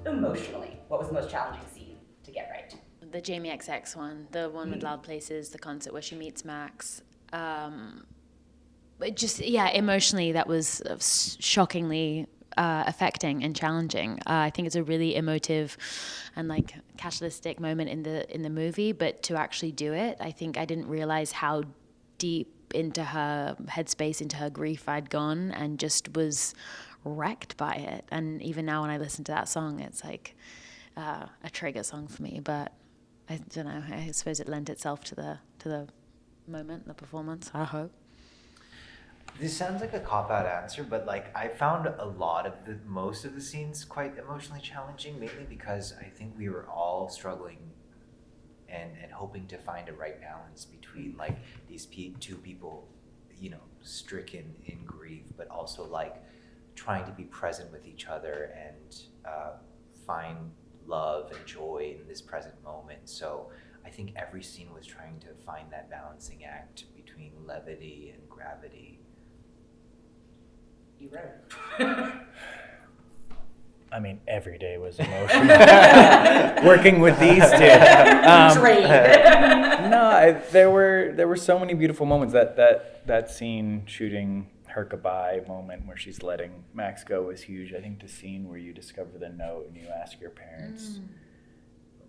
emotionally, what was the most challenging scene to get right? The Jamie XX one, the one with Loud Places, the concert where she meets Max. But just, emotionally, that was shockingly affecting and challenging. I think it's a really emotive and like catalytic moment in the movie, but to actually do it, I think I didn't realize how deep into her headspace, into her grief I'd gone, and just was wrecked by it. And even now when I listen to that song, it's like a trigger song for me, but I don't know, I suppose it lent itself to the moment, the performance, I hope. This sounds like a cop-out answer, but like I found most of the scenes quite emotionally challenging, mainly because I think we were all struggling and hoping to find a right balance between like these two people, stricken in grief, but also like trying to be present with each other and find love and joy in this present moment. So I think every scene was trying to find that balancing act between levity and gravity. You wrote. I mean, every day was emotional. Working with these two. There were so many beautiful moments. That scene shooting her goodbye moment where she's letting Max go was huge. I think the scene where you discover the note and you ask your parents,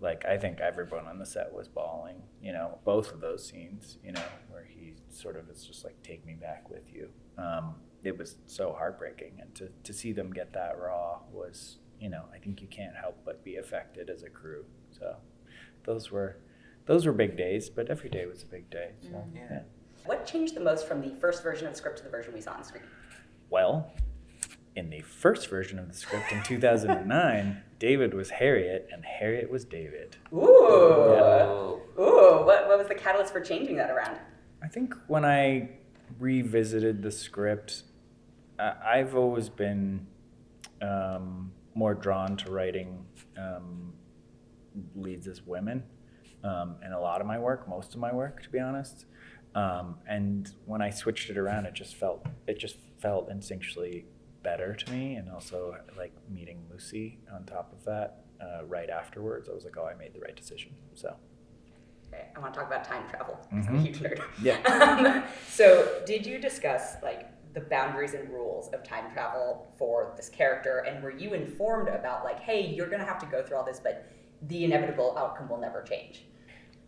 like I think everyone on the set was bawling. Both of those scenes. Where he sort of is just like, take me back with you. It was so heartbreaking, and to see them get that raw was, I think you can't help but be affected as a crew. So those were big days, but every day was a big day. So yeah. What changed the most from the first version of the script to the version we saw on screen? Well, in the first version of the script in 2009, David was Harriet and Harriet was David. Ooh. Yeah. Ooh. What was the catalyst for changing that around? I think when I revisited the script, I've always been more drawn to writing leads as women in a lot of my work, most of my work, to be honest. And when I switched it around, it just felt instinctually better to me. And also, like meeting Lucy on top of that right afterwards, I was like, oh, I made the right decision. So. Okay, I want to talk about time travel. I'm a huge nerd. Yeah. So did you discuss like the boundaries and rules of time travel for this character, and were you informed about like, hey, you're going to have to go through all this, but the inevitable outcome will never change?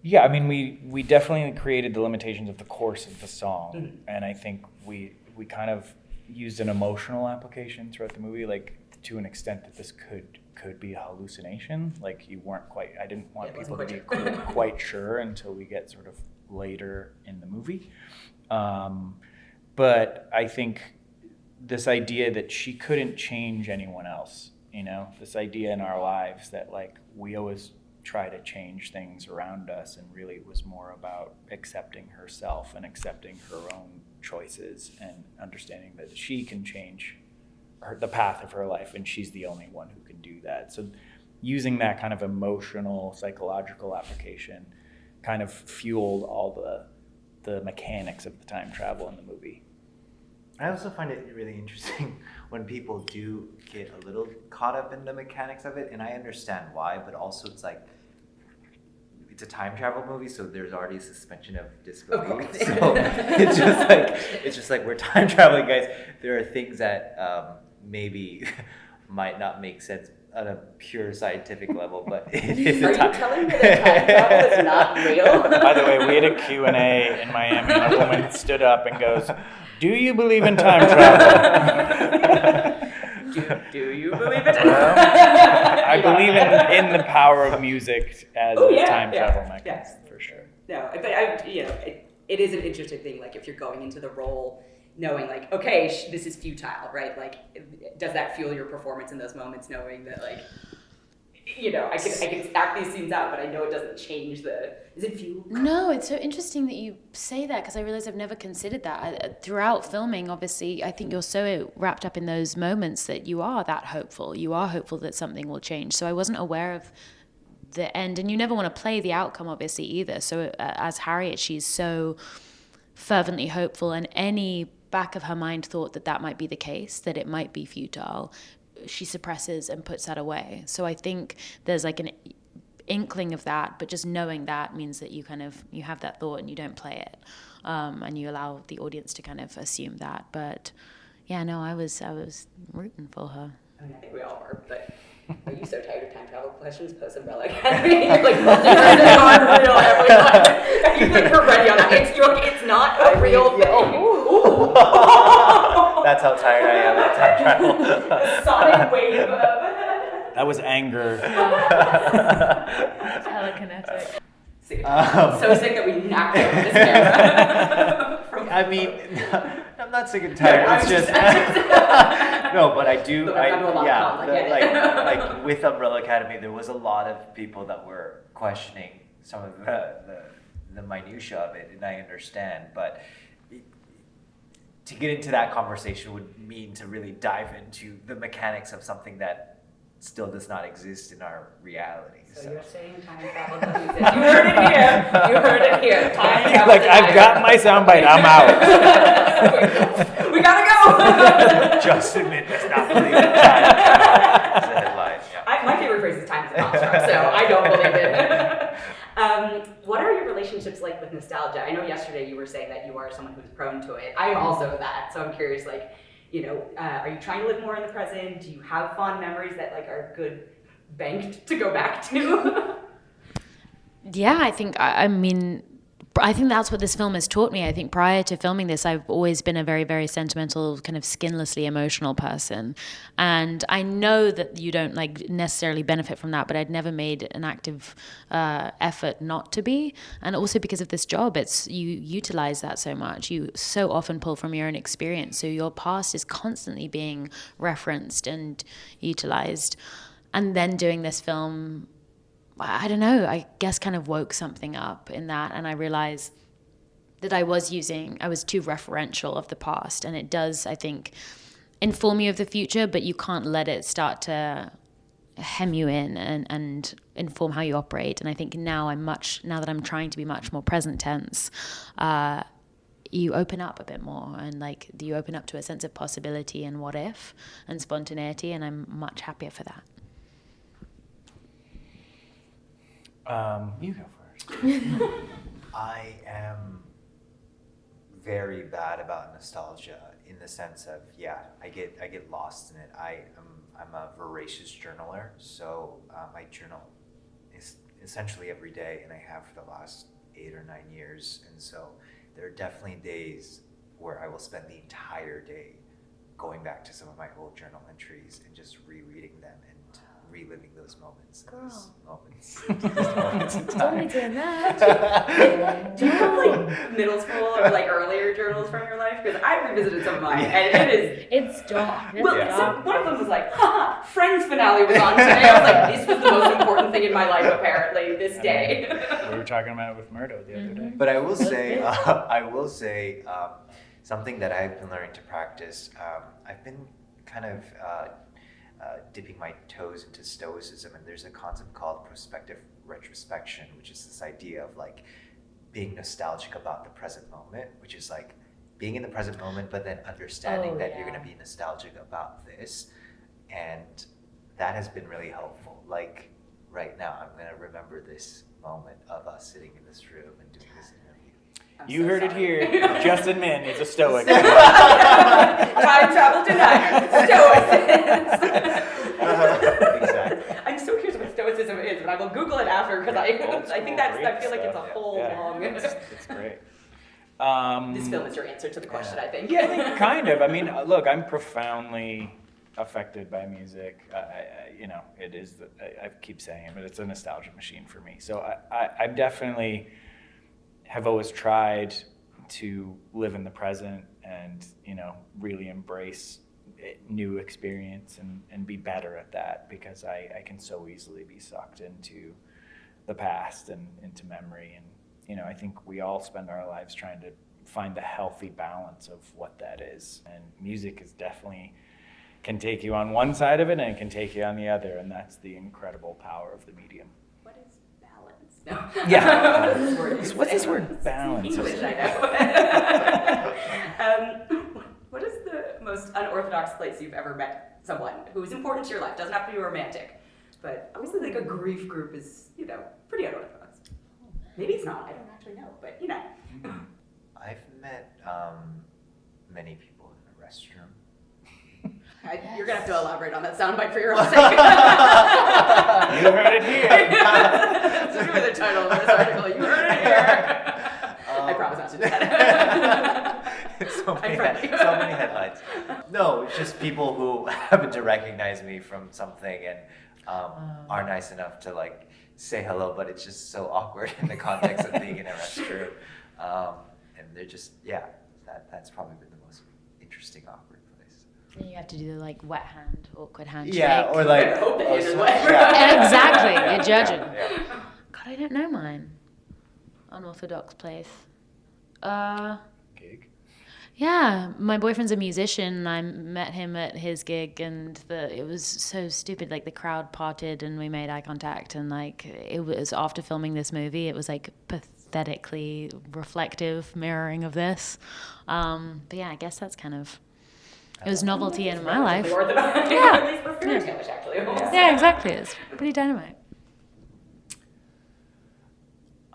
Yeah, I mean, we definitely created the limitations of the course of the song, and I think we kind of used an emotional application throughout the movie, like to an extent that this could be a hallucination. Like I didn't want people to be quite sure until we get sort of later in the movie. But I think this idea that she couldn't change anyone else, this idea in our lives that like we always try to change things around us, and really it was more about accepting herself and accepting her own choices and understanding that she can change the path of her life, and she's the only one who can do that. So using that kind of emotional, psychological application kind of fueled all the mechanics of the time travel in the movie. I also find it really interesting when people do get a little caught up in the mechanics of it, and I understand why, but also it's like, it's a time travel movie, so there's already a suspension of disbelief. So it's just like we're time traveling, guys. There are things that maybe might not make sense on a pure scientific level, but Are you telling me that time travel is not real? By the way, we had a Q&A in Miami, and a woman stood up and goes, "Do you believe in time travel?" Do you believe it? I believe in the power of music as a time travel mechanism, for sure. No, but it is an interesting thing. Like if you're going into the role knowing like, okay, this is futile, right? Like, does that fuel your performance in those moments, knowing that like, I can act these scenes out, but I know it doesn't change is it fuel? No, it's so interesting that you say that, because I realize I've never considered that. Throughout filming, obviously, I think you're so wrapped up in those moments that you are that hopeful. You are hopeful that something will change. So I wasn't aware of the end, and you never want to play the outcome, obviously, either. So as Harriet, she's so fervently hopeful, and any back of her mind thought that might be the case, that it might be futile, she suppresses and puts that away. So I think there's like an inkling of that, but just knowing that means that you have that thought and you don't play it, and you allow the audience to kind of assume that. But yeah, no, I was rooting for her. I mean, I think we all were, but are you so tired of time travel questions post Umbrella Academy? You're like, multiverse is not real, everyone. Are you like, we're ready on that? It's not a real thing. Ooh. That's how tired I am of time travel. A sonic wave of... That was anger. Telekinetic. So sick that we knocked over this camera. I mean, I'm not sick and tired. No, It's just no, but I do. Look, I've gone to a lot of cons, I get it. like with Umbrella Academy, there was a lot of people that were questioning some of the minutia of it, and I understand. But to get into that conversation would mean to really dive into the mechanics of something that still does not exist in our reality. So you're saying time travel doesn't exist. You heard it here. You heard it here. Time travel. Like, I've got my soundbite. I'm out. We gotta go. Justin Min does not believe in time travel. It's a headline. Yeah. My favorite phrase is time is a construct, so I don't believe it. What are your relationships like with nostalgia? I know yesterday you were saying that you are someone who's prone to it. I am also that, so I'm curious, like, you know, are you trying to live more in the present? Do you have fond memories that like are good banked to go back to? Yeah, I think that's what this film has taught me. I think prior to filming this, I've always been a very, very sentimental, kind of skinlessly emotional person. And I know that you don't like necessarily benefit from that, but I'd never made an active effort not to be. And also because of this job, you utilize that so much. You so often pull from your own experience. So your past is constantly being referenced and utilized. And then doing this film, I don't know, I guess kind of woke something up in that, and I realized that I was too referential of the past, and it does, I think, inform you of the future, but you can't let it start to hem you in and inform how you operate. And I think now that I'm trying to be much more present tense, you open up a bit more, and like you open up to a sense of possibility and what if and spontaneity, and I'm much happier for that. You go first. I am very bad about nostalgia in the sense of, I get lost in it. I'm a voracious journaler, so I journal is essentially every day, and I have for the last 8 or 9 years. And so there are definitely days where I will spend the entire day going back to some of my old journal entries and just rereading them and reliving those moments. Those moments in time. Totally doing that. Do you have like middle school or like earlier journals from your life? Because I revisited some of mine, and It's dark. So one of them was like, haha, Friends finale was on today. I was like, this was the most important thing in my life, apparently, this day. We were talking about it with Murdo the other day. But I will say, something that I've been learning to practice. I've been kind of dipping my toes into Stoicism, and there's a concept called prospective retrospection, which is this idea of like being nostalgic about the present moment, which is like being in the present moment, but then understanding that you're going to be nostalgic about this, and that has been really helpful. Like right now, I'm going to remember this moment of us sitting in this room and doing this interview. You heard it here. Justin Min is a stoic. Time travel denier. Stoicism. Exactly. I'm so curious what Stoicism is, but I will Google it after because I think I feel like it's a whole long. It's great. This film is your answer to the question, I think. Yeah, I think kind of. I mean, look, I'm profoundly affected by music. It is. I keep saying it, but it's a nostalgia machine for me. So I definitely have always tried to live in the present and, really embrace new experience and be better at that, because I can so easily be sucked into the past and into memory. And, I think we all spend our lives trying to find the healthy balance of what that is. And music is definitely can take you on one side of it and it can take you on the other. And that's the incredible power of the medium. What is balance? No. Yeah. What's this word balance? English, I know. What is the most unorthodox place you've ever met someone who's important to your life? Doesn't have to be romantic, but obviously like a grief group is, pretty unorthodox. Maybe it's not. I don't actually know, but I've met many people in the restroom. You're gonna have to elaborate on that soundbite for your own sake. You heard it here. That's gonna be the title of this article. You heard it here. I promise not to do that. so many headlines. No, it's just people who happen to recognize me from something and are nice enough to like say hello, but it's just so awkward in the context of being in a restroom. And they're just, that's probably been the most interesting awkward place. And you have to do the like wet hand, awkward handshake. Yeah, or like I hope it is wet. Exactly, you're judging. Yeah. God, I don't know mine. Unorthodox place. Gig. Yeah, my boyfriend's a musician. And I met him at his gig, and it was so stupid. Like the crowd parted, and we made eye contact, and like it was after filming this movie. It was like pathetically reflective mirroring of this. But yeah, I guess that's kind of it was novelty in my life. Orthodox. Yeah. At least for fairy tale-ish, actually. Almost. Yeah, exactly. It's pretty dynamite.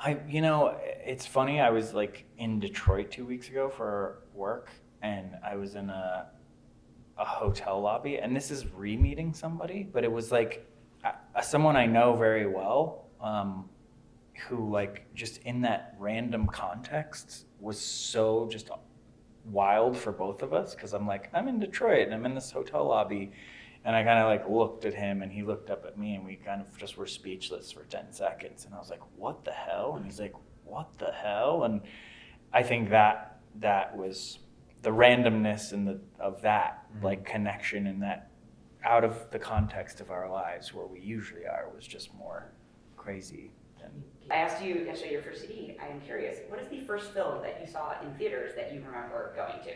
It's funny. I was like in Detroit 2 weeks ago for work, and I was in a hotel lobby, and this is re-meeting somebody, but it was like someone I know very well, who like just in that random context was so just wild for both of us, because I'm like, I'm in Detroit and I'm in this hotel lobby, and I kind of like looked at him and he looked up at me, and we kind of just were speechless for 10 seconds, and I was like, what the hell? And he's like, what the hell? And I think that was the randomness and of that like connection, and that out of the context of our lives where we usually are was just more crazy than. I asked you yesterday your first CD. I am curious. What is the first film that you saw in theaters that you remember going to?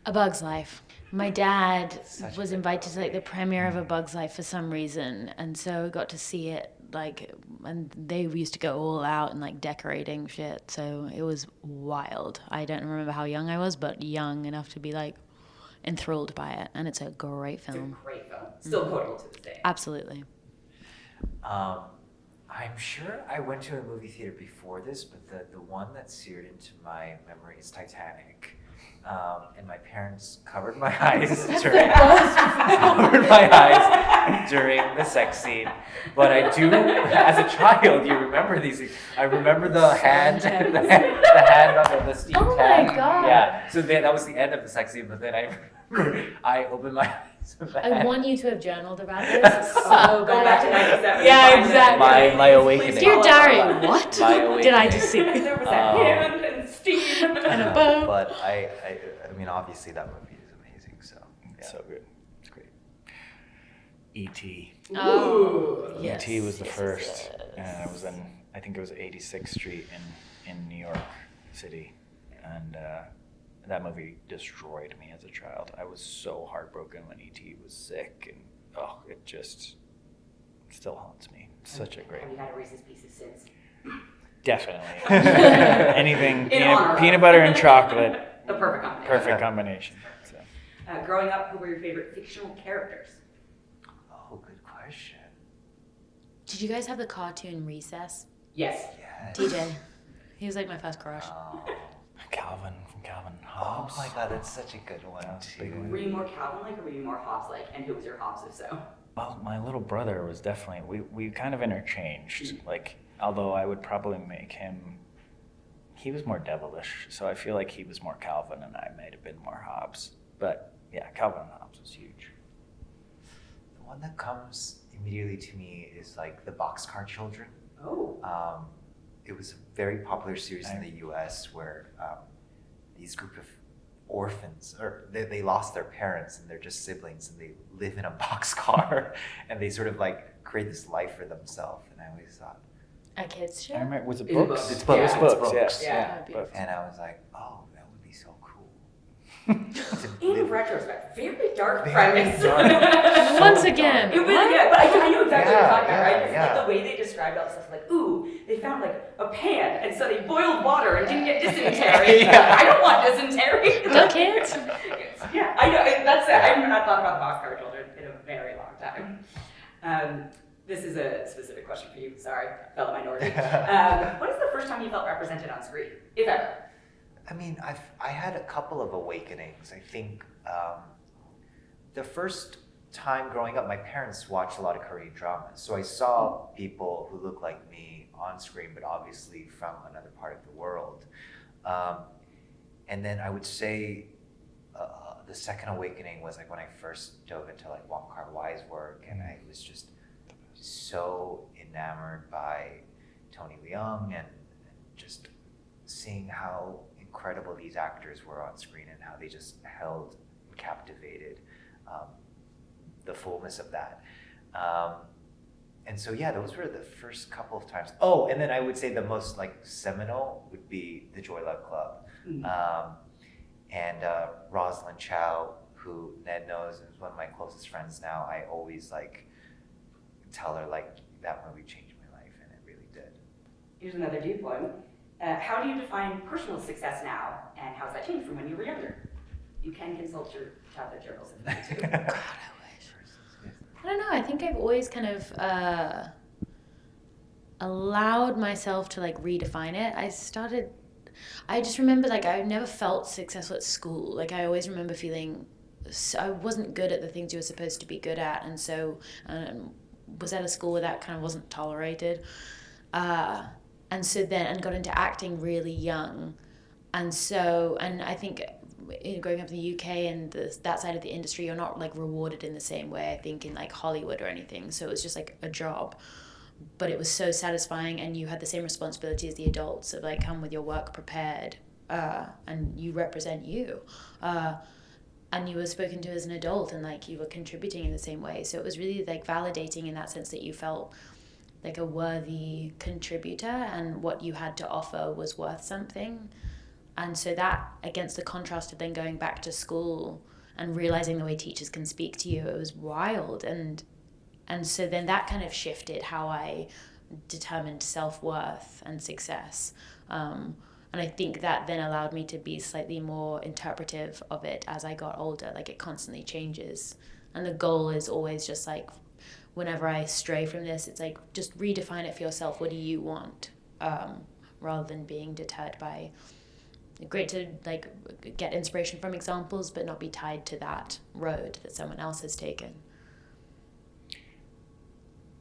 A Bug's Life. My dad Such a was good invited to like the movie. premiere of A Bug's Life for some reason, and so I got to see it. Like, and they used to go all out and like decorating shit, so it was wild. I don't remember how young I was, but young enough to be like enthralled by it, and it's a great It's a film. great film. Still quotable to this day. Absolutely. I'm sure I went to a movie theater before this, but the one that seared into my memory is Titanic. And my parents covered my eyes during the sex scene. But I do, as a child, you remember these things. I remember the hand, the hand on the steam Oh my tag. God. Yeah. So then that was the end of the sex scene. But then I opened my eyes. with the I hand. want you to have journaled about this so Go back to bad. 97. Yeah, and find exactly. that. My awakening. Dear Please diary, follow up. what My did I just see? There was that hand and steam. And a bow. But I mean, obviously that movie is amazing. So It's so good. It's great. E.T. Ooh. Yes, E.T. was the yes, first, yes. and I was I think it was 86th Street in New York City, and that movie destroyed me as a child. I was so heartbroken when E.T. was sick, and it just still haunts me. Such a great, Have you had a Reese's Pieces since? definitely. Anything In honor of. peanut butter and chocolate, The perfect combination. perfect combination. So. Growing up, who were your favorite fictional characters? oh, good question. Did you guys have the cartoon Recess? Yes. Yes. TJ. He was like my first crush. Calvin from Calvin Oh Hobbes. my God, that's such a good one That's a too. big one. Were you more Calvin-like or were you more Hobbes-like? And who was your Hobbes, if so? Well, my little brother was definitely, we kind of interchanged. Like, although I would probably make him, he was more devilish. So I feel like he was more Calvin and I might have been more Hobbes. But yeah, Calvin and Hobbes was huge. The one that comes immediately to me is like the Boxcar Children. Oh. It was a very popular series in the U.S. where these group of orphans, or they lost their parents and they're just siblings, and they live in a boxcar and they sort of like create this life for themselves. And I always thought, A kid's show? I remember, It's books. It's books. It's Yeah, books, it's books. yeah. Yeah. Books. and I was like, oh, that would be so cool. In retrospect, very dark Very premise. dark. Once So again. It really did, but I know exactly what you're Yeah, talking about, right? It's yeah. like the way they described all this stuff, like, ooh, they found like a pan, and so they boiled water and didn't get dysentery. Yeah. I don't want dysentery. Don't kids? Yeah, I know. That's it. I've not thought about the boxcar children in a very long time. This is a specific question for you. Sorry, fellow minority. What is the first time you felt represented on screen, if ever? I mean, I had a couple of awakenings. I think the first time growing up, my parents watched a lot of Korean dramas, so I saw people who looked like me on screen, but obviously from another part of the world. And then I would say the second awakening was like when I first dove into like Wong Kar-wai's work, and I was just so enamored by Tony Leung and just seeing how incredible these actors were on screen and how they just held and captivated the fullness of that. And so yeah, those were the first couple of times. Oh, and then I would say the most like seminal would be the Joy Luck Club. And Rosalind Chow, who Ned knows and is one of my closest friends now, I always like tell her like that movie changed my life, and it really did. Here's another deep one. How do you define personal success now, and how has that changed from when you were younger? You can consult your childhood journals if you need to. God, I wish. I don't know. I think I've always kind of allowed myself to like redefine it. I just remember like I never felt successful at school. Like I always remember feeling I wasn't good at the things you were supposed to be good at, and so was at a school where that kind of wasn't tolerated. And so then, and got into acting really young. And I think growing up in the UK and that side of the industry, you're not like rewarded in the same way, I think, in like Hollywood or anything. So it was just like a job. But it was so satisfying, and you had the same responsibility as the adults of like come with your work prepared, and you represent you. And you were spoken to as an adult, and like you were contributing in the same way. So it was really like validating in that sense that you felt like a worthy contributor, and what you had to offer was worth something. And so that, against the contrast of then going back to school and realizing the way teachers can speak to you, it was wild. And so then that kind of shifted how I determined self-worth and success. And I think that then allowed me to be slightly more interpretive of it as I got older. Like it constantly changes. And the goal is always just like, whenever I stray from this, it's like, just redefine it for yourself. What do you want? Rather than being deterred by, great to like get inspiration from examples, but not be tied to that road that someone else has taken.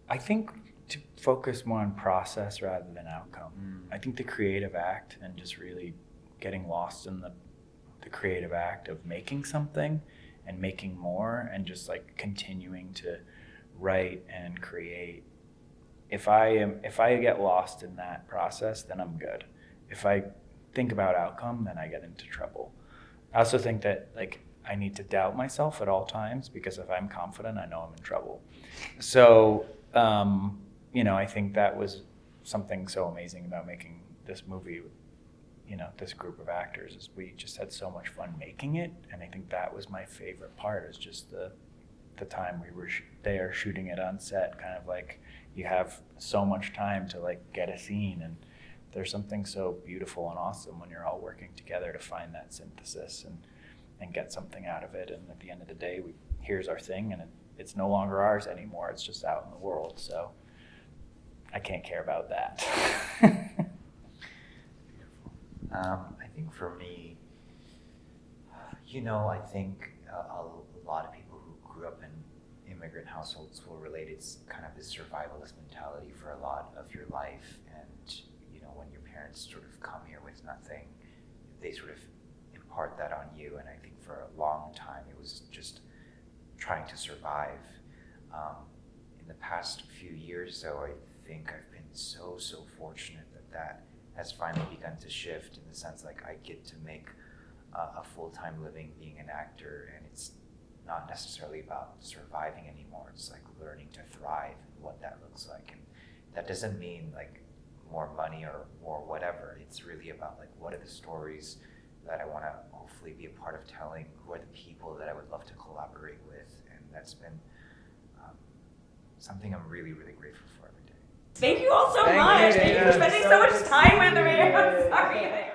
I think to focus more on process rather than outcome. I think the creative act and just really getting lost in the creative act of making something and making more and just like continuing to write and create. If I get lost in that process, then I'm good. If I think about outcome, then I get into trouble. I also think that like I need to doubt myself at all times, because if I'm confident, I know I'm in trouble. So I think that was something so amazing about making this movie with, this group of actors, is we just had so much fun making it. And I think that was my favorite part, is just the time we were there shooting it on set. Kind of like you have so much time to like get a scene, and there's something so beautiful and awesome when you're all working together to find that synthesis and get something out of it. And at the end of the day, here's our thing, and it's no longer ours anymore. It's just out in the world. So I can't care about that. I think for me, I think a lot of people who grew up in immigrant households will relate. It's kind of this survivalist mentality for a lot of your life. And, when your parents sort of come here with nothing, they sort of impart that on you. And I think for a long time, it was just trying to survive. In the past few years, though, I think I've been so fortunate that has finally begun to shift, in the sense like I get to make a full-time living being an actor, and it's not necessarily about surviving anymore. It's like learning to thrive, and what that looks like. And that doesn't mean like more money or whatever. It's really about like, what are the stories that I want to hopefully be a part of telling, who are the people that I would love to collaborate with. And that's been something I'm really, really grateful for every day. Thank you all so Thank you, much. Thank you for Dana. spending so much time with me. I'm sorry.